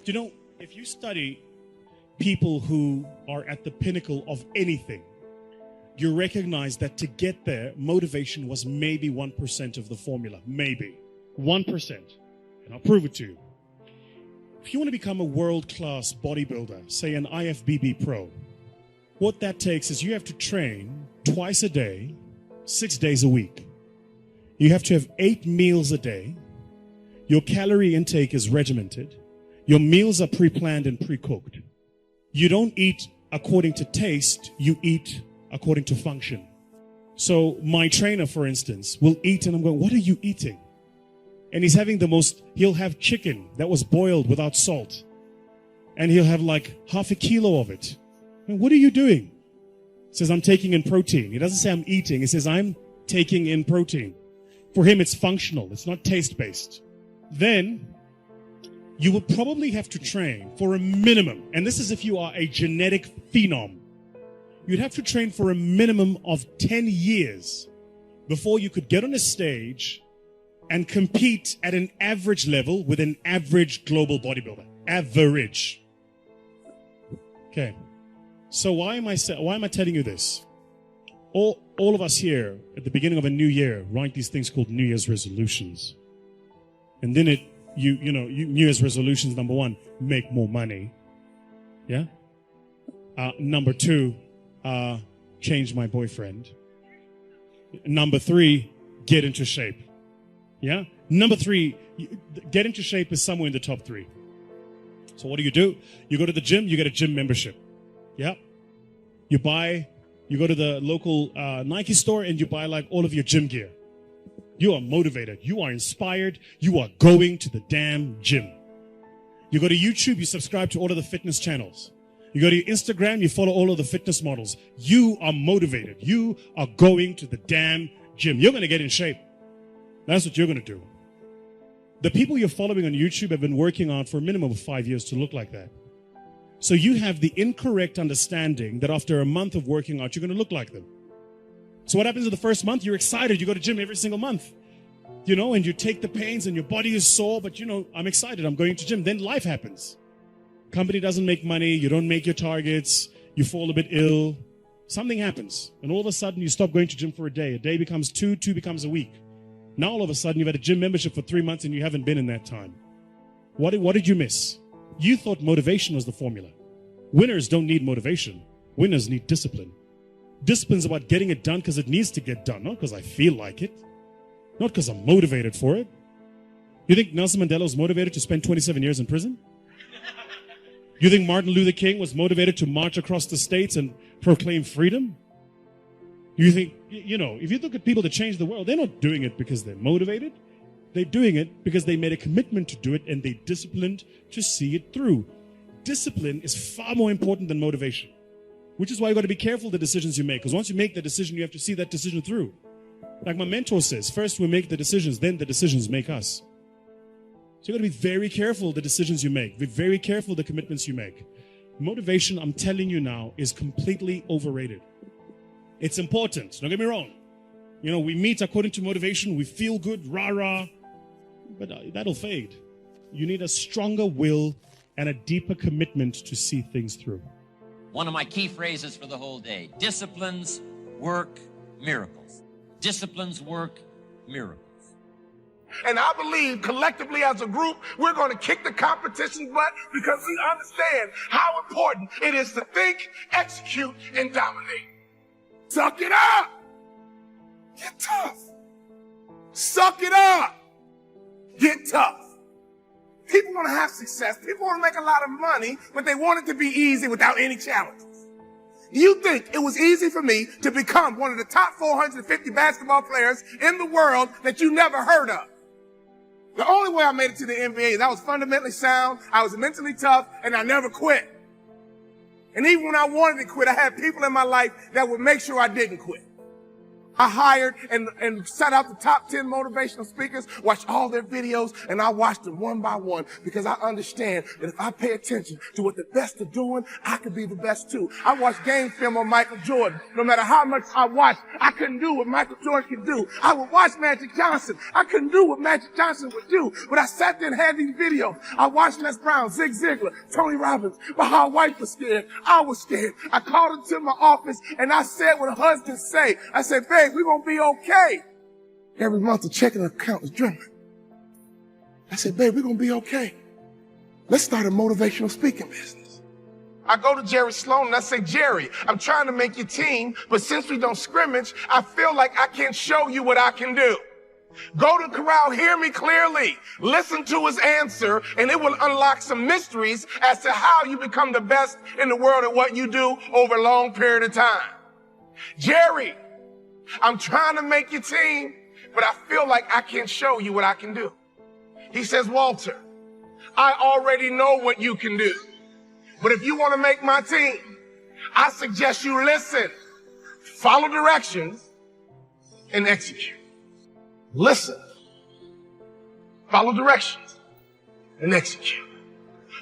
You know, if you study people who are at the pinnacle of anything, you recognize that to get there, motivation was maybe 1% of the formula. Maybe. 1%. And I'll prove it to you. If you want to become a world-class bodybuilder, say an IFBB pro, what that takes is you have to train twice a day, 6 days a week. You have to have 8 meals a day. Your calorie intake is regimented. Your meals are pre-planned and pre-cooked. You don't eat according to taste, you eat according to function. So my trainer, for instance, will eat and I'm going, what are you eating? And he's having he'll have chicken that was boiled without salt. And he'll have like half a kilo of it. And what are you doing? He says, I'm taking in protein. He doesn't say I'm eating. He says, I'm taking in protein. For him, it's functional. It's not taste-based. Then you will probably have to train for a minimum. And this is if you are a genetic phenom. You'd have to train for a minimum of 10 years before you could get on a stage and compete at an average level with an average global bodybuilder. Average. Okay. So why am I telling you this? All of us here at the beginning of a new year write these things called New Year's resolutions. And then New Year's resolutions, number 1, make more money. Yeah? Number 2, change my boyfriend. Number 3, get into shape. Yeah? Number 3, get into shape is somewhere in the top 3. So what do? You go to the gym, you get a gym membership. Yeah? You go to the local Nike store and you buy like all of your gym gear. You are motivated. You are inspired. You are going to the damn gym. You go to YouTube, you subscribe to all of the fitness channels. You go to your Instagram, you follow all of the fitness models. You are motivated. You are going to the damn gym. You're going to get in shape. That's what you're going to do. The people you're following on YouTube have been working on for a minimum of 5 years to look like that. So you have the incorrect understanding that after a month of working out, you're going to look like them. So what happens in the first month? You're excited. You go to gym every single month, and you take the pains and your body is sore, but I'm excited. I'm going to gym. Then life happens. Company doesn't make money. You don't make your targets. You fall a bit ill. Something happens. And all of a sudden you stop going to gym for a day. A day becomes 2, 2 becomes a week. Now all of a sudden you've had a gym membership for 3 months and you haven't been in that time. What did you miss? You thought motivation was the formula. Winners don't need motivation. Winners need discipline. Discipline's about getting it done because it needs to get done, not because I feel like it, not because I'm motivated for it. You think Nelson Mandela was motivated to spend 27 years in prison? You think Martin Luther King was motivated to march across the states and proclaim freedom? You think, if you look at people that change the world, they're not doing it because they're motivated. They're doing it because they made a commitment to do it and they disciplined to see it through. Discipline is far more important than motivation, which is why you got to be careful the decisions you make. Because once you make the decision, you have to see that decision through. Like my mentor says, first we make the decisions, then the decisions make us. So you got to be very careful the decisions you make. Be very careful the commitments you make. Motivation, I'm telling you now, is completely overrated. It's important. Don't get me wrong. We meet according to motivation. We feel good, rah-rah. But that'll fade. You need a stronger will and a deeper commitment to see things through. One of my key phrases for the whole day: disciplines work miracles. Disciplines work miracles. And I believe collectively as a group, we're going to kick the competition's butt because we understand how important it is to think, execute, and dominate. Suck it up. Get tough. Suck it up. Get tough. People want to have success. People want to make a lot of money, but they want it to be easy without any challenges. You think it was easy for me to become one of the top 450 basketball players in the world that you never heard of? The only way I made it to the NBA is I was fundamentally sound, I was mentally tough, and I never quit. And even when I wanted to quit, I had people in my life that would make sure I didn't quit. I hired and set out the top 10 motivational speakers, watched all their videos, and I watched them one by one because I understand that if I pay attention to what the best are doing, I could be the best too. I watched game film on Michael Jordan. No matter how much I watched, I couldn't do what Michael Jordan could do. I would watch Magic Johnson. I couldn't do what Magic Johnson would do, but I sat there and had these videos. I watched Les Brown, Zig Ziglar, Tony Robbins, but my wife was scared. I was scared. I called into my office and I said what husbands say. I said, babe, we're going to be okay. Every month the checking account is dwindling. I said, babe, we're going to be okay. Let's start a motivational speaking business. I go to Jerry Sloan and I say, Jerry, I'm trying to make your team, but since we don't scrimmage, I feel like I can't show you what I can do. Go to Corral, hear me clearly, listen to his answer, and it will unlock some mysteries as to how you become the best in the world at what you do over a long period of time. Jerry, I'm trying to make your team, but I feel like I can't show you what I can do. He says, Walter, I already know what you can do, but if you want to make my team, I suggest you listen, follow directions, and execute. Listen, follow directions, and execute.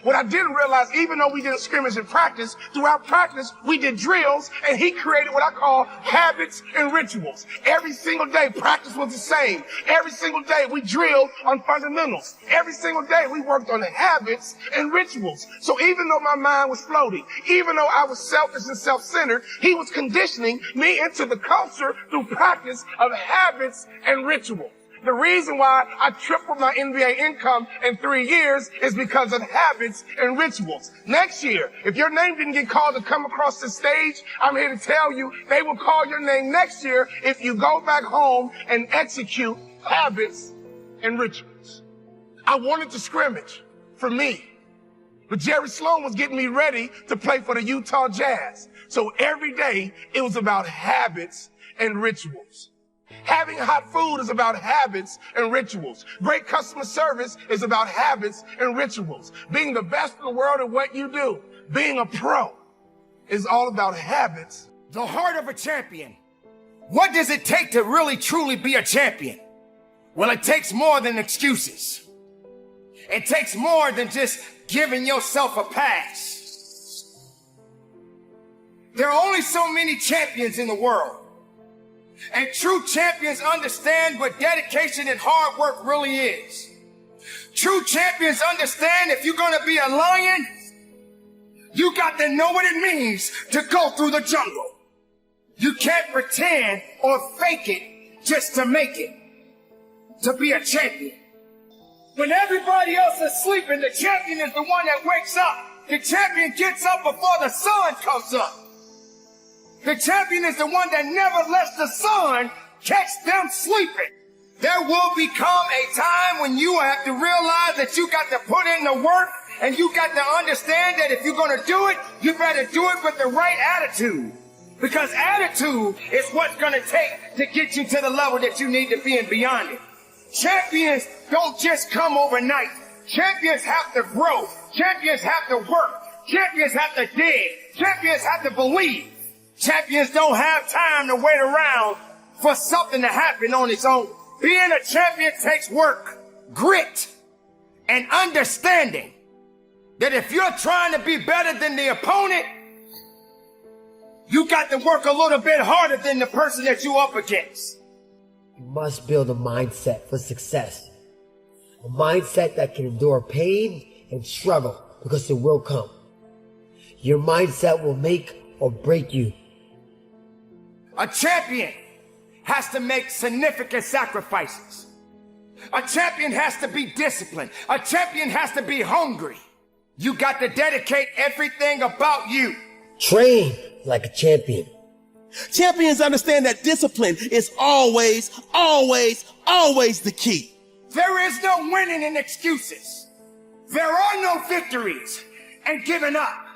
What I didn't realize, even though we didn't scrimmage and practice, throughout practice, we did drills, and he created what I call habits and rituals. Every single day, practice was the same. Every single day, we drilled on fundamentals. Every single day, we worked on the habits and rituals. So even though my mind was floating, even though I was selfish and self-centered, he was conditioning me into the culture through practice of habits and rituals. The reason why I tripled my NBA income in 3 years is because of habits and rituals. Next year, if your name didn't get called to come across the stage, I'm here to tell you they will call your name next year if you go back home and execute habits and rituals. I wanted to scrimmage for me, but Jerry Sloan was getting me ready to play for the Utah Jazz. So every day it was about habits and rituals. Having hot food is about habits and rituals. Great customer service is about habits and rituals. Being the best in the world at what you do, being a pro, is all about habits. The heart of a champion. What does it take to really truly be a champion? Well, it takes more than excuses. It takes more than just giving yourself a pass. There are only so many champions in the world. And true champions understand what dedication and hard work really is. True champions understand if you're going to be a lion, you got to know what it means to go through the jungle. You can't pretend or fake it just to make it. To be a champion. When everybody else is sleeping, the champion is the one that wakes up. The champion gets up before the sun comes up. The champion is the one that never lets the sun catch them sleeping. There will become a time when you have to realize that you got to put in the work and you got to understand that if you're going to do it, you better do it with the right attitude. Because attitude is what's going to take to get you to the level that you need to be and beyond it. Champions don't just come overnight. Champions have to grow. Champions have to work. Champions have to dig. Champions have to believe. Champions don't have time to wait around for something to happen on its own. Being a champion takes work, grit, and understanding that if you're trying to be better than the opponent, you got to work a little bit harder than the person that you up against. You must build a mindset for success. A mindset that can endure pain and struggle because it will come. Your mindset will make or break you. A champion has to make significant sacrifices. A champion has to be disciplined. A champion has to be hungry. You got to dedicate everything about you. Train like a champion. Champions understand that discipline is always the key. There is no winning in excuses. There are no victories and giving up.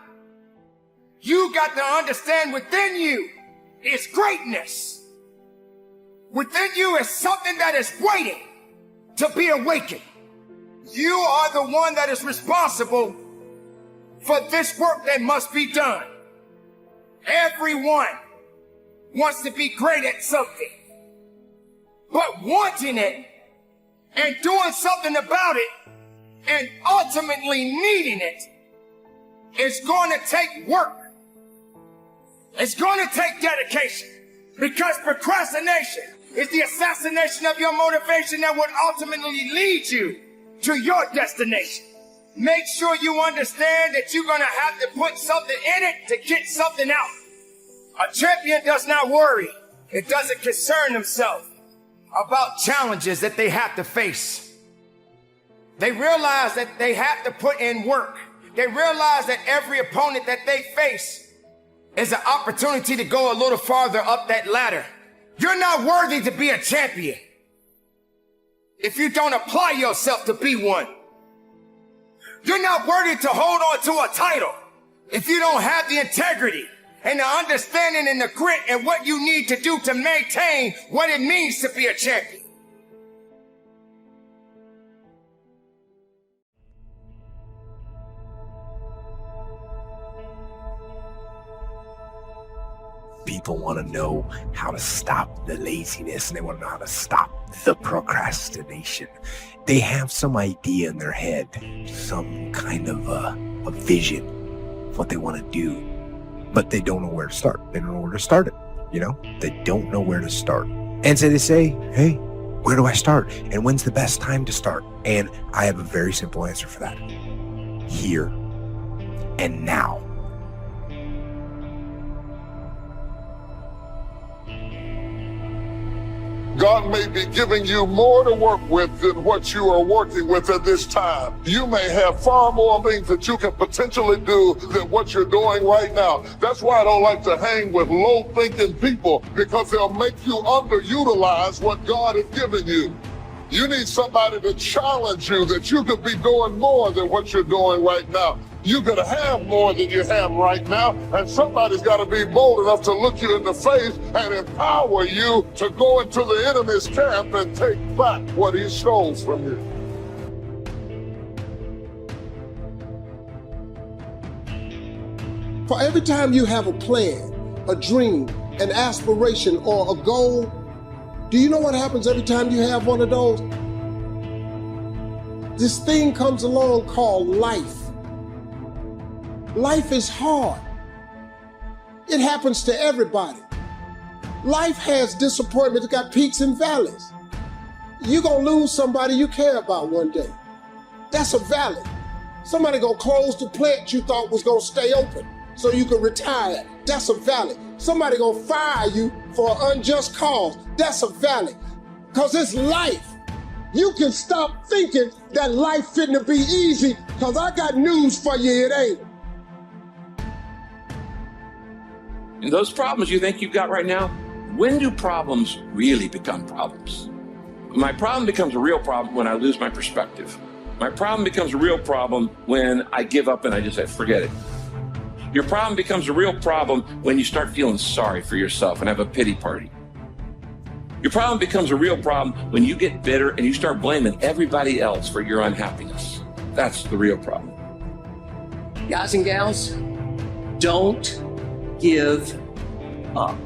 You got to understand within you is greatness. Within you is something that is waiting to be awakened. You are the one that is responsible for this work that must be done. Everyone wants to be great at something. But wanting it and doing something about it and ultimately needing it is going to take work. It's going to take dedication, because procrastination is the assassination of your motivation that would ultimately lead you to your destination. Make sure you understand that you're going to have to put something in it to get something out. A champion does not worry. It doesn't concern themselves about challenges that they have to face. They realize that they have to put in work. They realize that every opponent that they face is an opportunity to go a little farther up that ladder. You're not worthy to be a champion if you don't apply yourself to be one. You're not worthy to hold on to a title if you don't have the integrity and the understanding and the grit and what you need to do to maintain what it means to be a champion. People want to know how to stop the laziness, and they want to know how to stop the procrastination. They have some idea in their head, some kind of a vision of what they want to do, but they don't know where to start. They don't know where to start it, They don't know where to start. And so they say, hey, where do I start? And when's the best time to start? And I have a very simple answer for that. Here and now. God may be giving you more to work with than what you are working with at this time. You may have far more things that you can potentially do than what you're doing right now. That's why I don't like to hang with low-thinking people, because they'll make you underutilize what God has given you. You need somebody to challenge you that you could be doing more than what you're doing right now. You could have more than you have right now, and somebody's got to be bold enough to look you in the face and empower you to go into the enemy's camp and take back what he stole from you. For every time you have a plan, a dream, an aspiration, or a goal, do you know what happens every time you have one of those? This thing comes along called life. Life is hard. It happens to everybody. Life has disappointment. It's got peaks and valleys. You're going to lose somebody you care about one day. That's a valley. Somebody going to close the plant you thought was going to stay open so you could retire. That's a valley. Somebody going to fire you for an unjust cause. That's a valley. Because it's life. You can stop thinking that life fitting to be easy, because I got news for you, it ain't. And those problems you think you've got right now, when do problems really become problems? My problem becomes a real problem when I lose my perspective. My problem becomes a real problem when I give up and I just say, forget it. Your problem becomes a real problem when you start feeling sorry for yourself and have a pity party. Your problem becomes a real problem when you get bitter and you start blaming everybody else for your unhappiness. That's the real problem. Guys and gals, don't give up.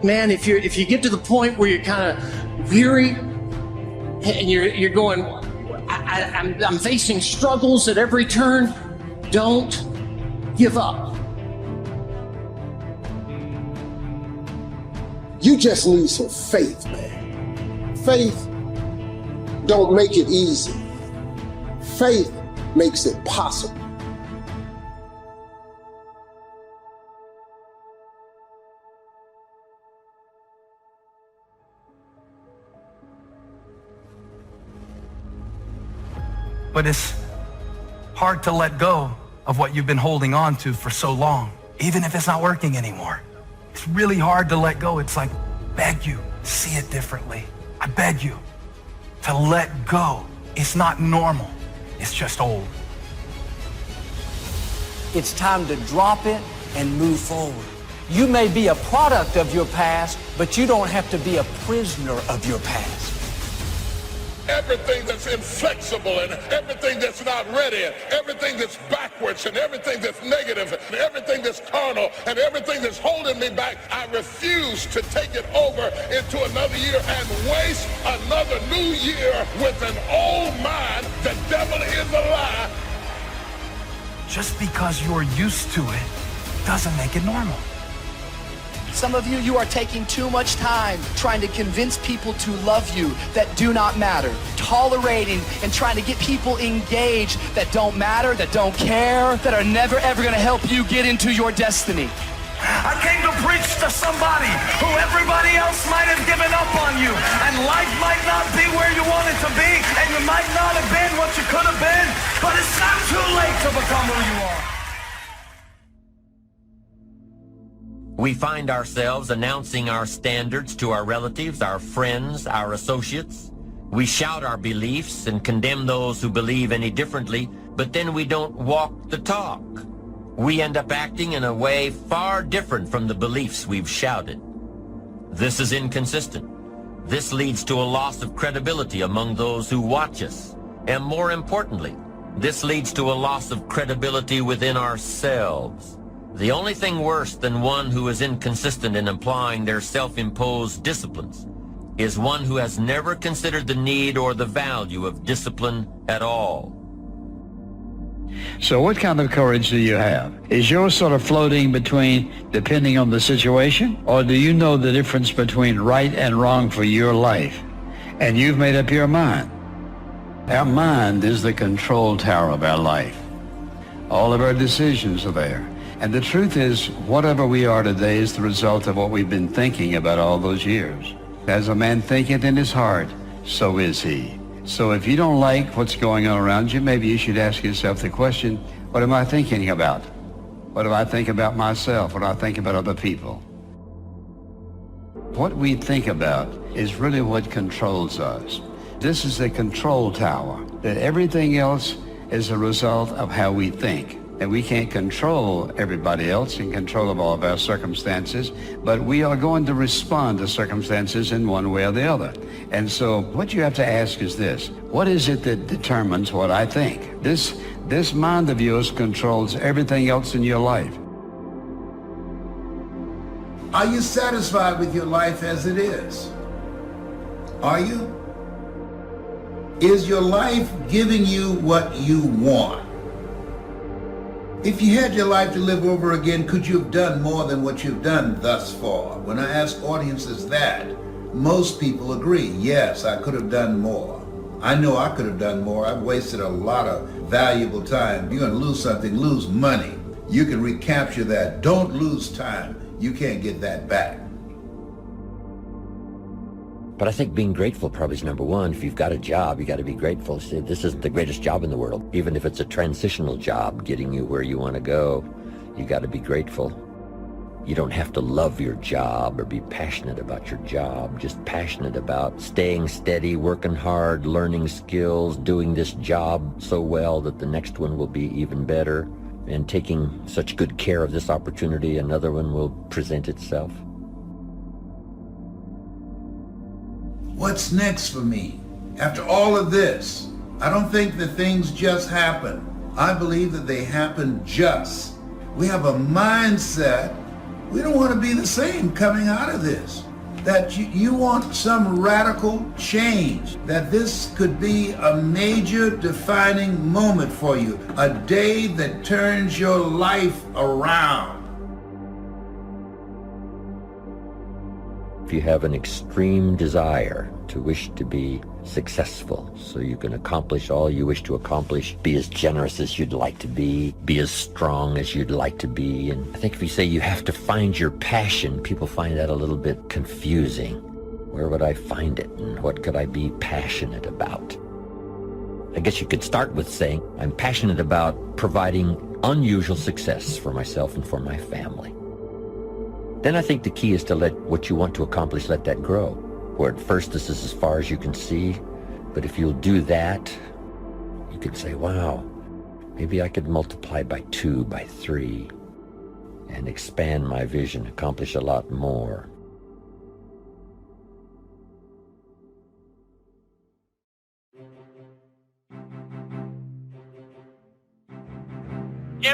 Man, if you get to the point where you're kind of weary and you're going, I'm facing struggles at every turn, don't give up. You just need some faith, man. Faith don't make it easy. Faith makes it possible. But it's hard to let go of what you've been holding on to for so long, even if it's not working anymore. It's really hard to let go. It's like, beg you, see it differently. I beg you to let go. It's not normal. It's just old. It's time to drop it and move forward. You may be a product of your past, but you don't have to be a prisoner of your past. everything that's inflexible and everything that's not ready, everything that's backwards and everything that's negative and everything that's carnal and everything that's holding me back, I refuse to take it over into another year and waste another new year with an old mind. The devil is a lie. Just because you're used to it doesn't make it normal. Some of you are taking too much time trying to convince people to love you that do not matter. Tolerating and trying to get people engaged that don't matter, that don't care, that are never ever going to help you get into your destiny. I came to preach to somebody who everybody else might have given up on you. And life might not be where you want it to be, and you might not have been what you could have been, but it's not too late to become who you are. We find ourselves announcing our standards to our relatives, our friends, our associates. We shout our beliefs and condemn those who believe any differently, but then we don't walk the talk. We end up acting in a way far different from the beliefs we've shouted. This is inconsistent. This leads to a loss of credibility among those who watch us. And more importantly, this leads to a loss of credibility within ourselves. The only thing worse than one who is inconsistent in applying their self-imposed disciplines is one who has never considered the need or the value of discipline at all. So what kind of courage do you have? Is yours sort of floating between depending on the situation? Or do you know the difference between right and wrong for your life? And you've made up your mind. Our mind is the control tower of our life. All of our decisions are there. And the truth is, whatever we are today is the result of what we've been thinking about all those years. As a man thinketh in his heart, so is he. So if you don't like what's going on around you, maybe you should ask yourself the question, what am I thinking about? What do I think about myself? What do I think about other people? What we think about is really what controls us. This is the control tower, that everything else is a result of how we think. And we can't control everybody else in control of all of our circumstances, but we are going to respond to circumstances in one way or the other. And so what you have to ask is this: what is it that determines what I think? This mind of yours controls everything else in your life. Are you satisfied with your life as it is? Are you? Is your life giving you what you want? If you had your life to live over again, could you have done more than what you've done thus far? When I ask audiences that, most people agree, yes, I could have done more. I know I could have done more. I've wasted a lot of valuable time. You're going to lose something, lose money. You can recapture that. Don't lose time. You can't get that back. But I think being grateful probably is number one. If you've got a job, you got to be grateful. Say, this isn't the greatest job in the world. Even if it's a transitional job getting you where you want to go, you got to be grateful. You don't have to love your job or be passionate about your job. Just passionate about staying steady, working hard, learning skills, doing this job so well that the next one will be even better, and taking such good care of this opportunity, another one will present itself. What's next for me? After all of this, I don't think that things just happen. I believe that they happen just. We have a mindset. We don't want to be the same coming out of this. That you want some radical change. That this could be a major defining moment for you. A day that turns your life around. If you have an extreme desire to wish to be successful so you can accomplish all you wish to accomplish, be as generous as you'd like to be as strong as you'd like to be. And I think if you say you have to find your passion, people find that a little bit confusing. Where would I find it, and what could I be passionate about? I guess you could start with saying, I'm passionate about providing unusual success for myself and for my family. Then I think the key is to let what you want to accomplish, let that grow. Where at first this is as far as you can see, but if you'll do that, you could say, wow, maybe I could multiply by 2, by 3, and expand my vision, accomplish a lot more.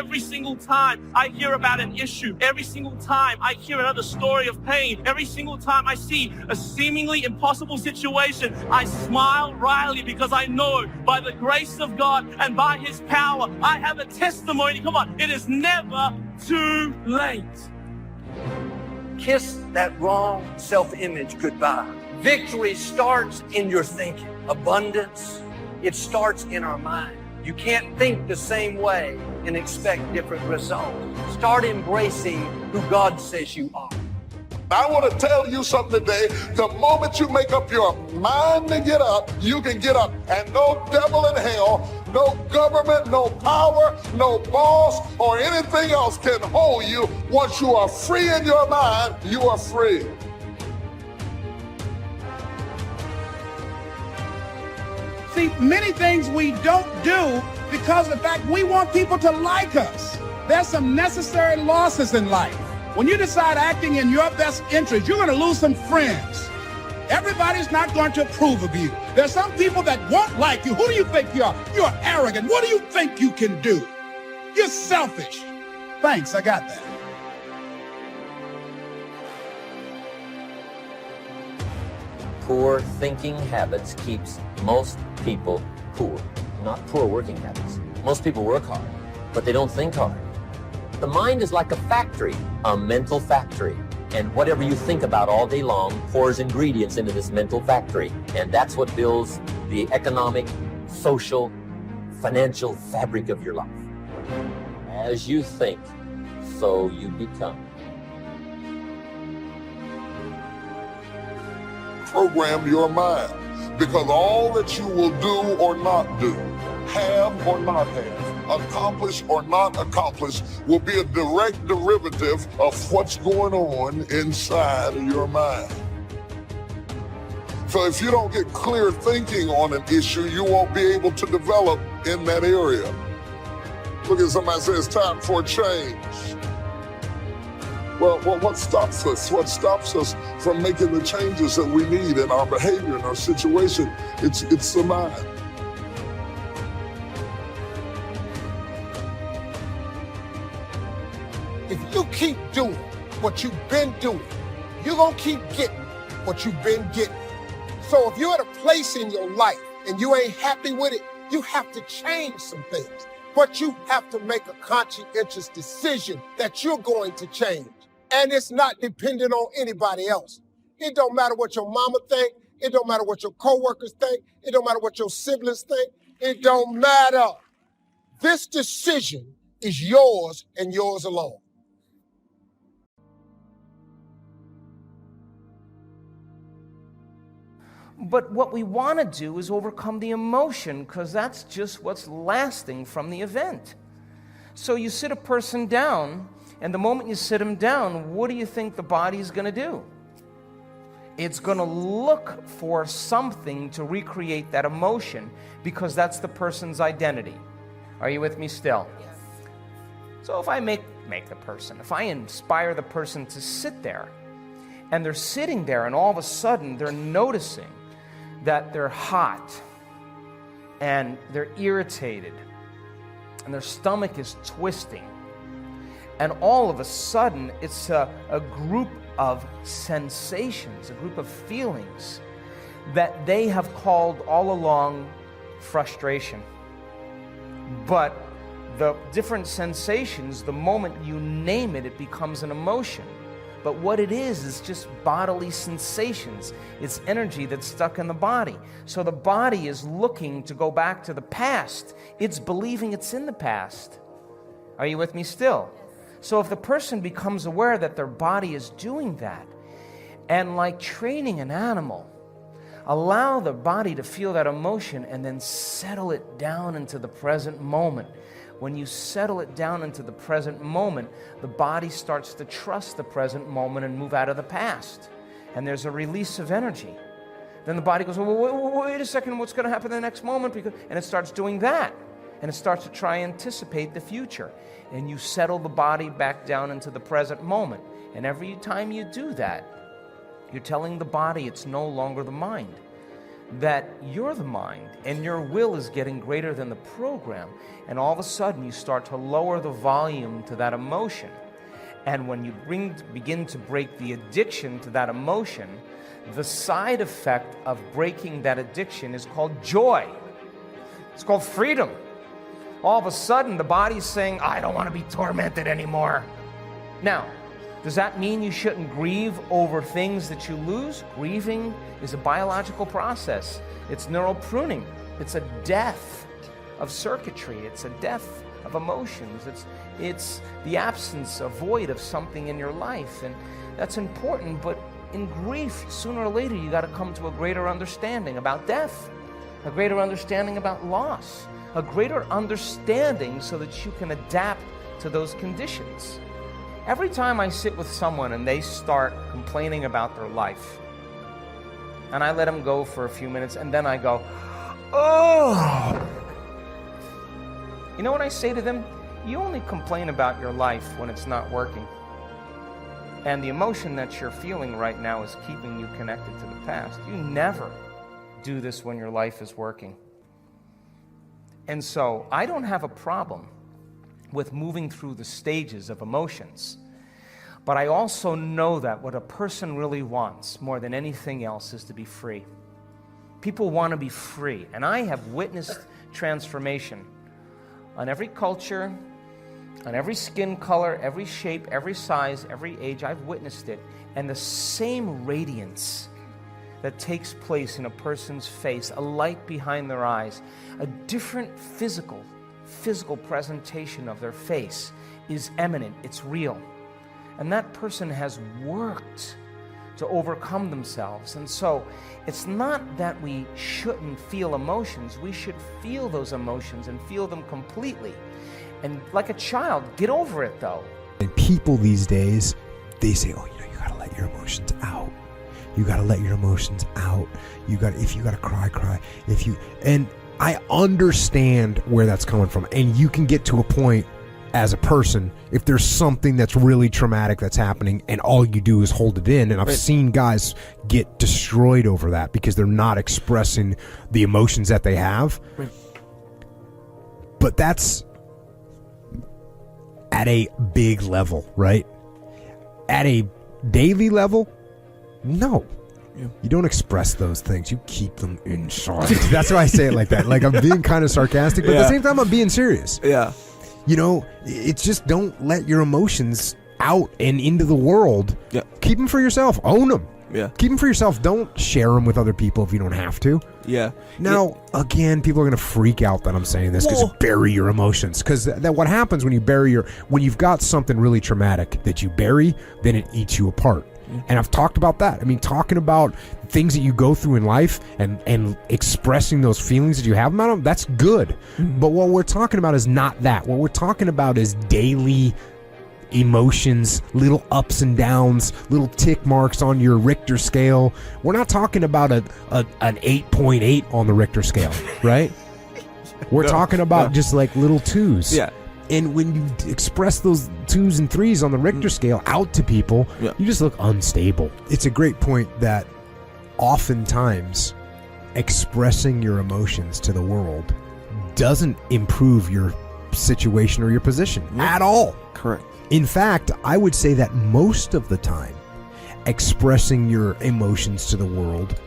Every single time I hear about an issue, every single time I hear another story of pain, every single time I see a seemingly impossible situation, I smile wryly because I know by the grace of God and by His power, I have a testimony. Come on, it is never too late. Kiss that wrong self-image goodbye. Victory starts in your thinking. Abundance, it starts in our mind. You can't think the same way and expect different results. Start embracing who God says you are. I want to tell you something today. The moment you make up your mind to get up, you can get up. And no devil in hell, no government, no power, no boss, or anything else can hold you. Once you are free in your mind, you are free. See, many things we don't do because of the fact we want people to like us. There's some necessary losses in life. When you decide acting in your best interest, you're going to lose some friends. Everybody's not going to approve of you. There's some people that won't like you. Who do you think you are? You're arrogant. What do you think you can do? You're selfish. Thanks, I got that. Poor thinking habits keeps most people poor. Not poor working habits. Most people work hard, but they don't think hard. The mind is like a factory, a mental factory. And whatever you think about all day long pours ingredients into this mental factory. And that's what builds the economic, social, financial fabric of your life. As you think, so you become. Program your mind, because all that you will do or not do, have or not have, accomplish or not accomplish, will be a direct derivative of what's going on inside of your mind. So if you don't get clear thinking on an issue, you won't be able to develop in that area. Look at somebody and say, it's time for a change. Well, what stops us? What stops us from making the changes that we need in our behavior, in our situation? It's the mind. If you keep doing what you've been doing, you're going to keep getting what you've been getting. So if you're at a place in your life and you ain't happy with it, you have to change some things. But you have to make a conscientious decision that you're going to change. And it's not dependent on anybody else. It don't matter what your mama think. It don't matter what your coworkers think. It don't matter what your siblings think. It don't matter. This decision is yours and yours alone. But what we want to do is overcome the emotion, because that's just what's lasting from the event. So you sit a person down, and the moment you sit them down, what do you think the body's going to do? It's going to look for something to recreate that emotion, because that's the person's identity. Are you with me still? Yes. So if I make the person, if I inspire the person to sit there, and they're sitting there, and all of a sudden they're noticing that they're hot, and they're irritated, and their stomach is twisting, and all of a sudden, it's a group of sensations, a group of feelings that they have called all along frustration. But the different sensations, the moment you name it, it becomes an emotion. But what it is just bodily sensations. It's energy that's stuck in the body. So the body is looking to go back to the past. It's believing it's in the past. Are you with me still? So if the person becomes aware that their body is doing that, and like training an animal, allow the body to feel that emotion and then settle it down into the present moment. When you settle it down into the present moment, the body starts to trust the present moment and move out of the past. And there's a release of energy. Then the body goes, well, wait a second, what's going to happen in the next moment? And it starts doing that. And it starts to try and anticipate the future. And you settle the body back down into the present moment. And every time you do that, you're telling the body it's no longer the mind. that you're the mind and your will is getting greater than the program, and all of a sudden you start to lower the volume to that emotion. And when you begin to break the addiction to that emotion, the side effect of breaking that addiction is called joy. It's called freedom. All of a sudden the body's saying, I don't want to be tormented anymore. Now, does that mean you shouldn't grieve over things that you lose? Grieving is a biological process. It's neural pruning. It's a death of circuitry. It's a death of emotions. It's the absence, a void of something in your life. And that's important, but in grief, sooner or later, you got to come to a greater understanding about death, a greater understanding about loss, a greater understanding so that you can adapt to those conditions. Every time I sit with someone and they start complaining about their life, and I let them go for a few minutes, and then I go, oh! You know what I say to them? You only complain about your life when it's not working. And the emotion that you're feeling right now is keeping you connected to the past. You never do this when your life is working. And so I don't have a problem with moving through the stages of emotions. But I also know that what a person really wants more than anything else is to be free. People want to be free. And I have witnessed transformation on every culture, on every skin color, every shape, every size, every age. I've witnessed it. And the same radiance that takes place in a person's face, a light behind their eyes, a different physical presentation of their face is eminent, it's real. And that person has worked to overcome themselves. And so it's not that we shouldn't feel emotions, we should feel those emotions and feel them completely. And like a child, get over it though. And people these days, they say, oh, you gotta let your emotions out. You gotta let your emotions out. If you gotta cry. And I understand where that's coming from. And you can get to a point as a person, if there's something that's really traumatic that's happening and all you do is hold it in. And I've seen guys get destroyed over that because they're not expressing the emotions that they have. Right. But that's at a big level, right? At a daily level, no. Yeah. You don't express those things. You keep them inside. That's why I say it like that. Like I'm being kind of sarcastic, but at the same time I'm being serious. Yeah. You know, it's just don't let your emotions out and into the world. Yeah. Keep them for yourself. Own them. Yeah. Keep them for yourself. Don't share them with other people if you don't have to. Yeah. Now, again, people are going to freak out that I'm saying this because you bury your emotions. Because that what happens when you when you've got something really traumatic that you bury, then it eats you apart. And I've talked about that. I mean, talking about things that you go through in life and expressing those feelings that you have about them, that's good. Mm-hmm. But what we're talking about is not that. What we're talking about is daily emotions, little ups and downs, little tick marks on your Richter scale. We're not talking about an 8.8 on the Richter scale, right? We're talking about just like little twos. Yeah. And when you express those 2s and 3s on the Richter scale out to people, you just look unstable. It's a great point that oftentimes expressing your emotions to the world doesn't improve your situation or your position at all. Correct. In fact, I would say that most of the time, expressing your emotions to the world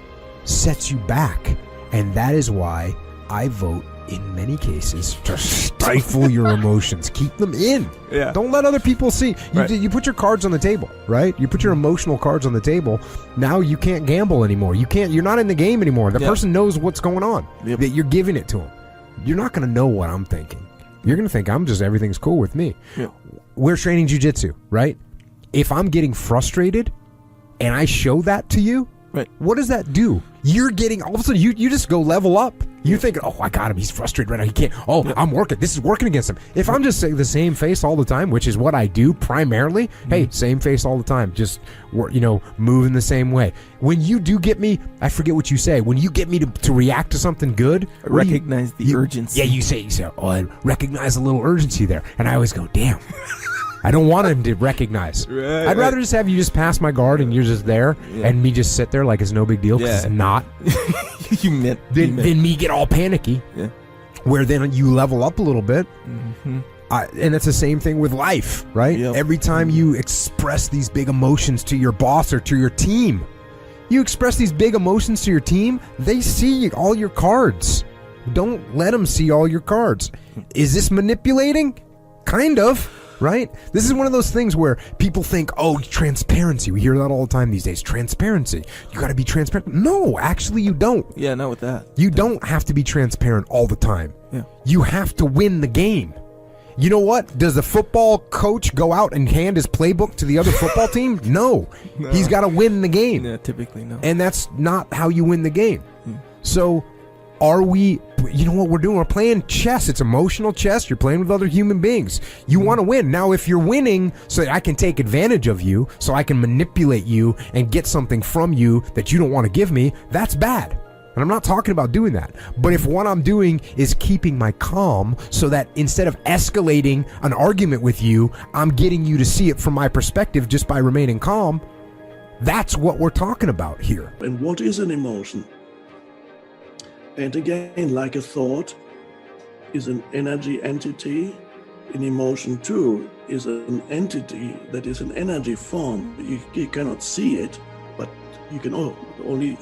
sets you back. And that is why I vote in many cases to stifle your emotions. Keep them in. Yeah. Don't let other people see. You put your cards on the table, right? You put your emotional cards on the table. Now you can't gamble anymore. You're not in the game anymore. The person knows what's going on. That you're giving it to them. You're not going to know what I'm thinking. You're going to think everything's cool with me. Yeah. We're training jiu-jitsu, right? If I'm getting frustrated and I show that to you, what does that do? You're getting, all of a sudden, you just go level up. You think, oh, I got him. He's frustrated right now. He can't. Oh, I'm working. This is working against him. If I'm just saying the same face all the time, which is what I do primarily, hey, same face all the time. Just, moving the same way. When you do get me, I forget what you say. When you get me to react to something good. I recognize the urgency. Yeah, you say, oh, I recognize a little urgency there. And I always go, damn. I don't want him to recognize. I'd rather just have you just pass my guard and you're just there and me just sit there like it's no big deal because it's not. than me get all panicky. Yeah. Where then you level up a little bit. Mm-hmm. And it's the same thing with life, right? Yep. Every time you express these big emotions to your boss or to your team, you express these big emotions to your team, they see all your cards. Don't let them see all your cards. Is this manipulating? Kind of, right? This is one of those things where people think, oh, transparency. We hear that all the time these days. Transparency. You got to be transparent. No, actually you don't. Yeah, not with that. You don't have to be transparent all the time. Yeah. You have to win the game. You know what? Does the football coach go out and hand his playbook to the other football team? No. He's got to win the game. Yeah, typically no. And that's not how you win the game. So are we, you know what we're doing? We're playing chess. It's emotional chess. You're playing with other human beings. You want to win. Now, if you're winning so that I can take advantage of you, so I can manipulate you and get something from you that you don't want to give me, that's bad. And I'm not talking about doing that. But if what I'm doing is keeping my calm so that instead of escalating an argument with you, I'm getting you to see it from my perspective just by remaining calm, that's what we're talking about here. And what is an emotion? And again, like a thought is an energy entity, an emotion too is an entity that is an energy form. You cannot see it, but you can only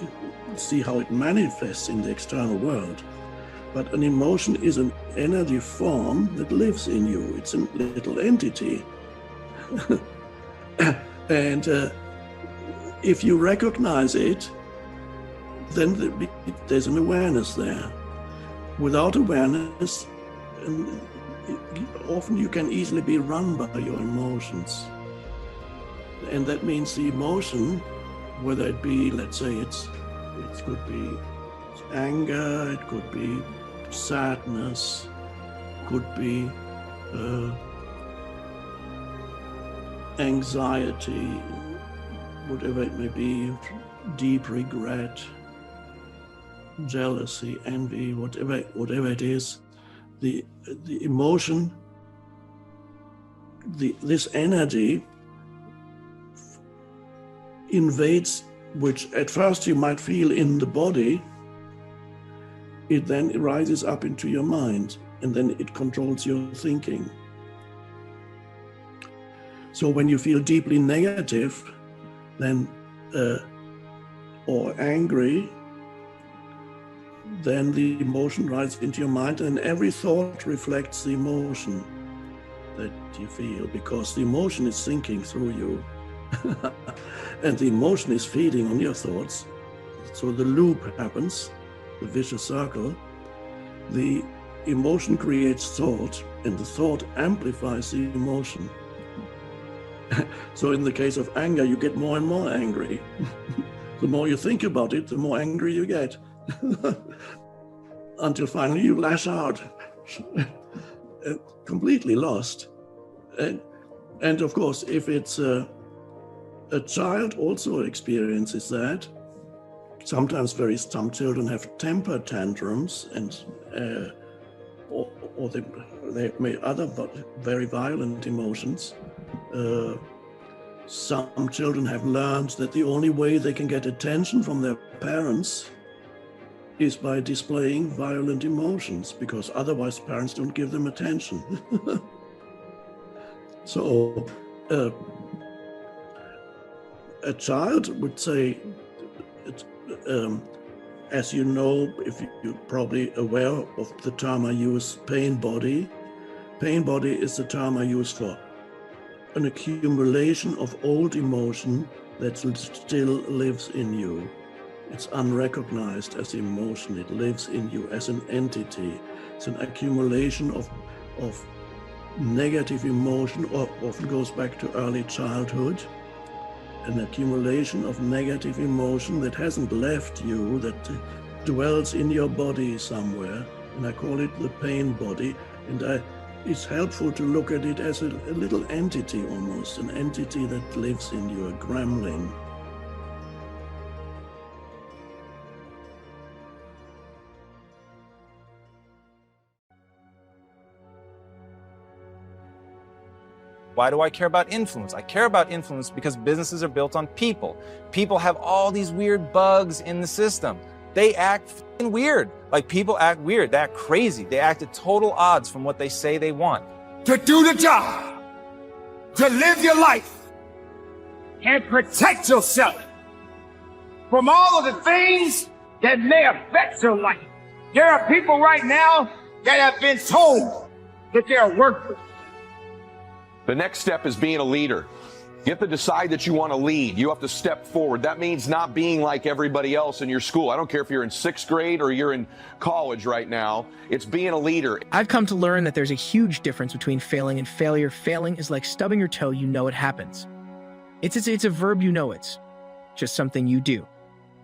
see how it manifests in the external world. But an emotion is an energy form that lives in you. It's a little entity. And if you recognize it, then there's an awareness there. Without awareness, often you can easily be run by your emotions. And that means the emotion, whether it be, let's say it could be anger, it could be sadness, could be anxiety, whatever it may be, deep regret, jealousy, envy, whatever it is, the emotion, this energy invades, which at first you might feel in the body, it then rises up into your mind, and then it controls your thinking. So when you feel deeply negative, then or angry, then the emotion rises into your mind, and every thought reflects the emotion that you feel, because the emotion is thinking through you. And the emotion is feeding on your thoughts. So the loop happens, the vicious circle. The emotion creates thought, and the thought amplifies the emotion. So in the case of anger, you get more and more angry. The more you think about it, the more angry you get. Until finally you lash out, completely lost. And of course, if it's a child also experiences that. Sometimes some children have temper tantrums, and or they may other very violent emotions. Some children have learned that the only way they can get attention from their parents is by displaying violent emotions, because otherwise parents don't give them attention. So a child would say, as you know, if you're probably aware of the term I use, pain body. Pain body is the term I use for an accumulation of old emotion that still lives in you. It's unrecognized as emotion. It lives in you as an entity. It's an accumulation of negative emotion, or often goes back to early childhood. An accumulation of negative emotion that hasn't left you, that dwells in your body somewhere. And I call it the pain body. And it's helpful to look at it as a little entity almost, an entity that lives in you, a gremlin. Why do I care about influence? I care about influence because businesses are built on people. People have all these weird bugs in the system. They act f***ing weird. Like, people act weird. They act crazy. They act at total odds from what they say they want. To do the job, to live your life, and protect yourself from all of the things that may affect your life. There are people right now that have been told that they're worthless. The next step is being a leader. You have to decide that you want to lead. You have to step forward. That means not being like everybody else in your school. I don't care if you're in 6th grade or you're in college right now. It's being a leader. I've come to learn that there's a huge difference between failing and failure. Failing is like stubbing your toe. You know it happens. It's a verb, you know it's just something you do.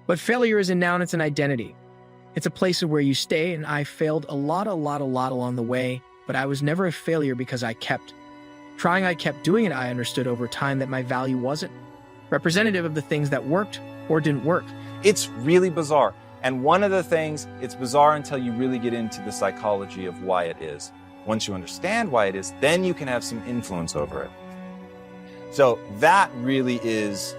But failure is a noun, it's an identity. It's a place of where you stay, and I failed a lot along the way, but I was never a failure because I kept trying, I kept doing it. I understood over time that my value wasn't representative of the things that worked or didn't work. It's really bizarre. And one of the things, it's bizarre until you really get into the psychology of why it is. Once you understand why it is, then you can have some influence over it. So that really is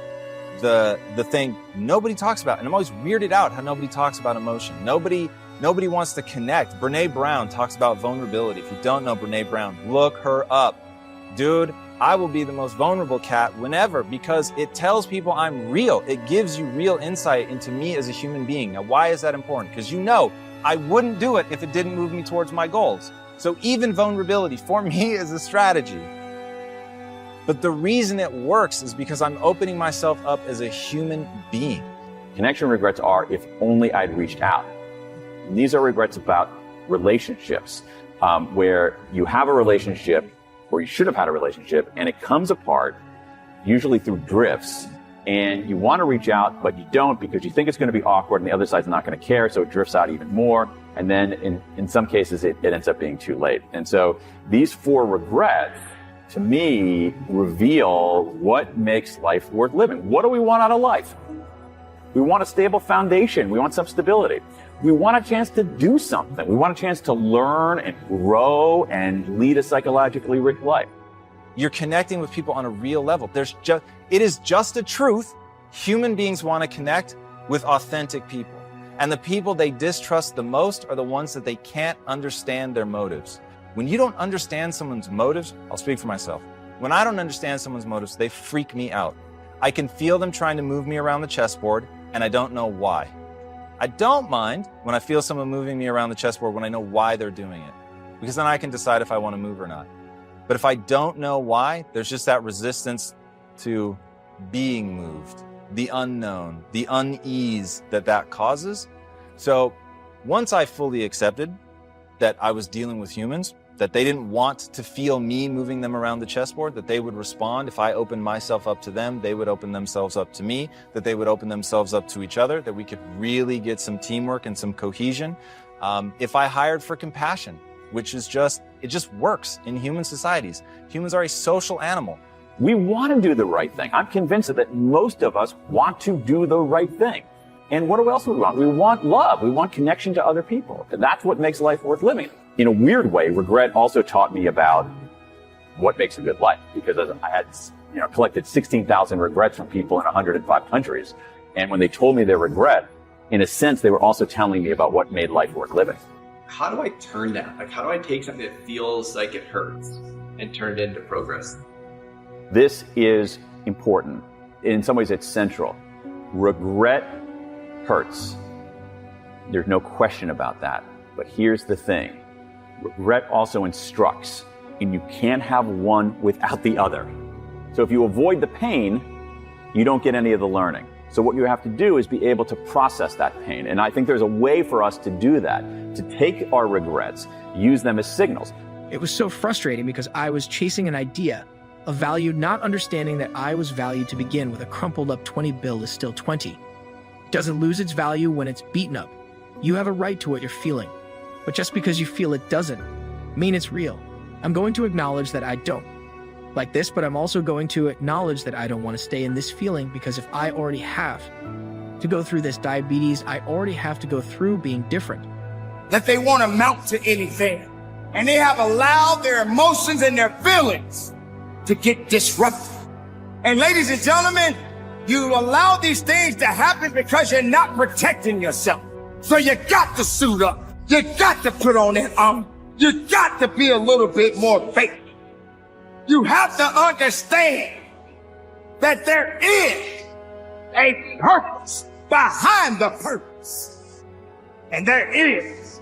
the thing nobody talks about. And I'm always weirded out how nobody talks about emotion. Nobody wants to connect. Brene Brown talks about vulnerability. If you don't know Brene Brown, look her up. Dude, I will be the most vulnerable cat whenever, because it tells people I'm real. It gives you real insight into me as a human being. Now, why is that important? Because you know, I wouldn't do it if it didn't move me towards my goals. So even vulnerability for me is a strategy. But the reason it works is because I'm opening myself up as a human being. Connection regrets are, if only I'd reached out. And these are regrets about relationships, where you have a relationship, or you should have had a relationship, and it comes apart, usually through drifts, and you want to reach out, but you don't because you think it's going to be awkward and the other side's not going to care, so it drifts out even more. And then in some cases, it ends up being too late. And so these 4 regrets, to me, reveal what makes life worth living. What do we want out of life? We want a stable foundation. We want some stability. We want a chance to do something. We want a chance to learn and grow and lead a psychologically rich life. You're connecting with people on a real level. It is just a truth. Human beings want to connect with authentic people. And the people they distrust the most are the ones that they can't understand their motives. When you don't understand someone's motives, I'll speak for myself. When I don't understand someone's motives, they freak me out. I can feel them trying to move me around the chessboard, and I don't know why. I don't mind when I feel someone moving me around the chessboard when I know why they're doing it, because then I can decide if I want to move or not. But if I don't know why, there's just that resistance to being moved, the unknown, the unease that causes. So once I fully accepted that I was dealing with humans, that they didn't want to feel me moving them around the chessboard, that they would respond if I opened myself up to them, they would open themselves up to me, that they would open themselves up to each other, that we could really get some teamwork and some cohesion. If I hired for compassion, which is it just works in human societies. Humans are a social animal. We want to do the right thing. I'm convinced that most of us want to do the right thing. And what else do we want? We want love. We want connection to other people. And that's what makes life worth living. In a weird way, regret also taught me about what makes a good life, because I had collected 16,000 regrets from people in 105 countries. And when they told me their regret, in a sense, they were also telling me about what made life worth living. How do I turn that? How do I take something that feels like it hurts and turn it into progress? This is important. In some ways, it's central. Regret hurts. There's no question about that. But here's the thing. Regret also instructs, and you can't have one without the other. So if you avoid the pain, you don't get any of the learning. So what you have to do is be able to process that pain. And I think there's a way for us to do that, to take our regrets, use them as signals. It was so frustrating because I was chasing an idea of value, not understanding that I was valued to begin with. A crumpled up 20 bill is still 20. It doesn't lose its value when it's beaten up. You have a right to what you're feeling. But just because you feel it doesn't mean it's real. I'm going to acknowledge that I don't like this, but I'm also going to acknowledge that I don't want to stay in this feeling, because if I already have to go through this diabetes, I already have to go through being different. That they want to mount to anything. And they have allowed their emotions and their feelings to get disrupted. And ladies and gentlemen, you allow these things to happen because you're not protecting yourself. So you got to suit up. You got to put on that armor. You got to be a little bit more faithful. You have to understand that there is a purpose behind the purpose. And there is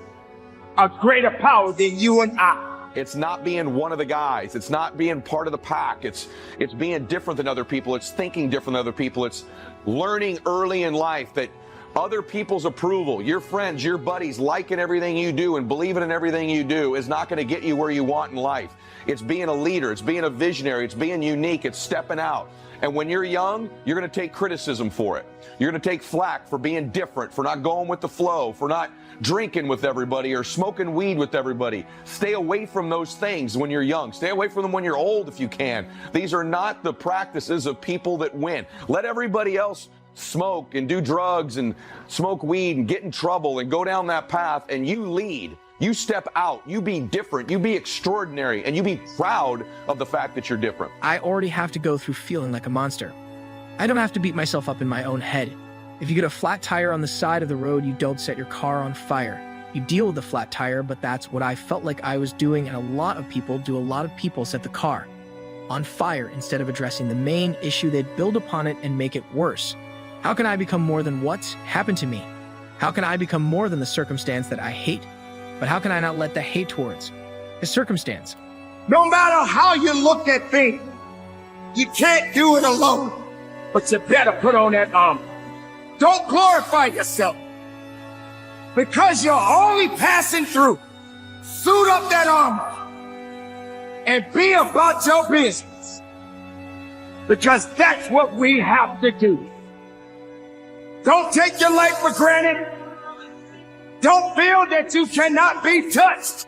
a greater power than you and I. It's not being one of the guys. It's not being part of the pack. It's being different than other people. It's thinking different than other people. It's learning early in life that other people's approval, your friends, your buddies liking everything you do and believing in everything you do is not going to get you where you want in life. It's being a leader. It's being a visionary. It's being unique. It's stepping out. And when you're young, you're going to take criticism for it. You're going to take flack for being different, for not going with the flow, for not drinking with everybody or smoking weed with everybody. Stay away from those things when you're young. Stay away from them when you're old if you can. These are not the practices of people that win. Let everybody else smoke and do drugs and smoke weed and get in trouble and go down that path, and you lead. You step out, you be different, you be extraordinary, and you be proud of the fact that you're different. I already have to go through feeling like a monster. I don't have to beat myself up in my own head. If you get a flat tire on the side of the road, you don't set your car on fire. You deal with the flat tire, but that's what I felt like I was doing, and a lot of people set the car on fire instead of addressing the main issue. They'd build upon it and make it worse. How can I become more than what's happened to me? How can I become more than the circumstance that I hate? But how can I not let the hate towards the circumstance? No matter how you look at things, you can't do it alone. But you better put on that armor. Don't glorify yourself. Because you're only passing through. Suit up that armor. And be about your business. Because that's what we have to do. Don't take your life for granted. Don't feel that you cannot be touched.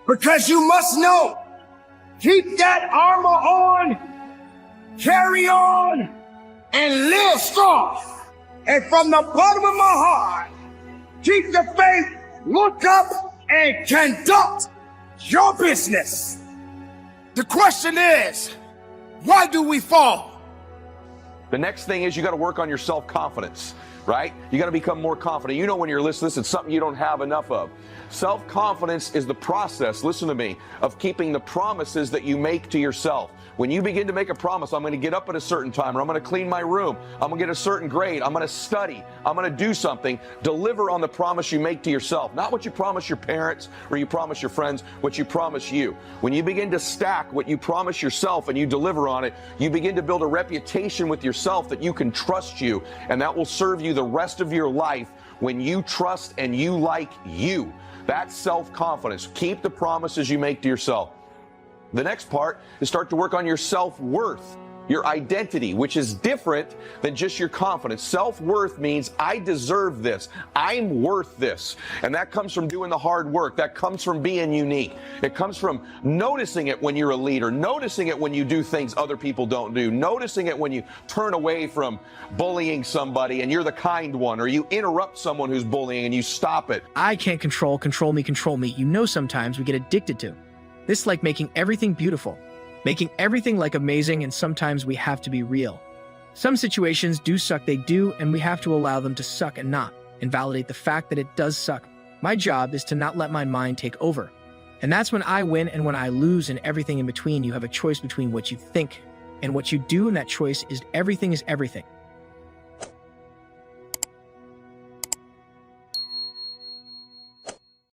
Because you must know, keep that armor on, carry on, and live strong. And from the bottom of my heart, keep the faith, look up, and conduct your business. The question is, why do we fall? The next thing is you got to work on your self-confidence, right? You got to become more confident. You know when you're listening, it's something you don't have enough of. Self-confidence is the process, listen to me, of keeping the promises that you make to yourself. When you begin to make a promise, I'm going to get up at a certain time, or I'm going to clean my room, I'm going to get a certain grade, I'm going to study, I'm going to do something, deliver on the promise you make to yourself. Not what you promise your parents or you promise your friends, what you promise you. When you begin to stack what you promise yourself and you deliver on it, you begin to build a reputation with yourself that you can trust you, and that will serve you the rest of your life when you trust and you like you. That's self-confidence. Keep the promises you make to yourself. The next part is start to work on your self-worth, your identity, which is different than just your confidence. Self-worth means I deserve this. I'm worth this. And that comes from doing the hard work. That comes from being unique. It comes from noticing it when you're a leader, noticing it when you do things other people don't do, noticing it when you turn away from bullying somebody and you're the kind one, or you interrupt someone who's bullying and you stop it. I can't control me. You know, sometimes we get addicted to. This like making everything beautiful, making everything like amazing, and sometimes we have to be real. Some situations do suck, they do, and we have to allow them to suck and not invalidate the fact that it does suck. My job is to not let my mind take over. And that's when I win and when I lose and everything in between. You have a choice between what you think and what you do, and that choice is everything is everything.